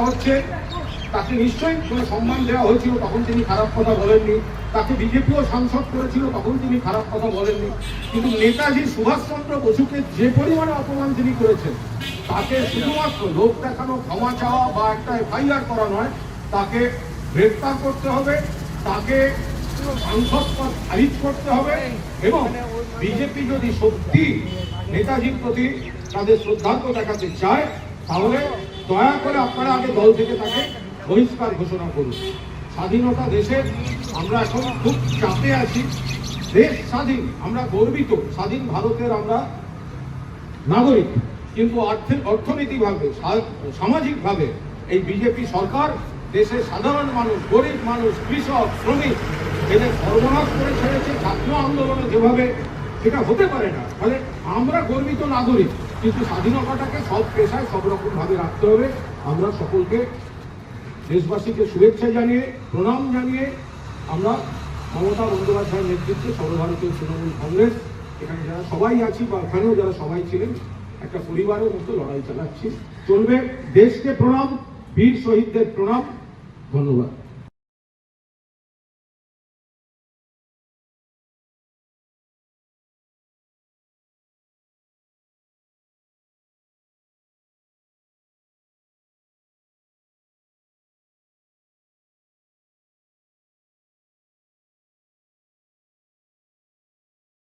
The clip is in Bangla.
হচ্ছে তাকে নিশ্চয়ই কোনো সম্মান দেওয়া হয়েছিল, তখন তিনি খারাপ কথা বলেননি। তাকে বিজেপিও সাংসদ করেছিল, তখন তিনি খারাপ কথা বলেননি। কিন্তু নেতাজি সুভাষচন্দ্র বসুকে যে পরিমাণে অপমান তিনি করেছেন, তাকে শুধুমাত্র লোক দেখানো, ক্ষমা চাওয়া বা একটা এফআইআর করা নয়, তাকে গ্রেফতার করতে হবে, তাকে সাংসদ পদ খারিজ করতে হবে। এবং বিজেপি যদি সত্যি নেতাজির প্রতি তাদের শ্রদ্ধার্ঘ্য দেখাতে চায়, তাহলে দয়া করে আপনারা আগে দল থেকে তাকে বহিষ্কার ঘোষণা করুন। স্বাধীনতা দেশের, আমরা এখন খুব চাপে আছি, দেশ স্বাধীন, আমরা গর্বিত, স্বাধীন ভারতের আমরা নাগরিক। কিন্তু অর্থনৈতিকভাবে, সামাজিকভাবে এই বিজেপি সরকার দেশের সাধারণ মানুষ, গরিব মানুষ, কৃষক, শ্রমিক এদের সর্বনাশ করে ছেড়েছে। ছাত্র আন্দোলনে যেভাবে, সেটা হতে পারে না। ফলে আমরা গর্বিত নাগরিক, কিন্তু স্বাধীনতাটাকে সব পেশায় সব রকম ভাবে রাখতে হবে। আমরা সকলকে, দেশবাসীকে শুভেচ্ছা জানিয়ে, প্রণাম জানিয়ে, আমরা মমতা বন্দ্যোপাধ্যায়ের নেতৃত্বে সর্বভারতীয় তৃণমূল কংগ্রেস, এখানে যারা সবাই আছি বা ওখানেও যারা সবাই ছিলেন, একটা পরিবারের মতো লড়াই চালাচ্ছি। চলবে। দেশকে প্রণাম, বীর শহীদদের প্রণাম, ধন্যবাদ।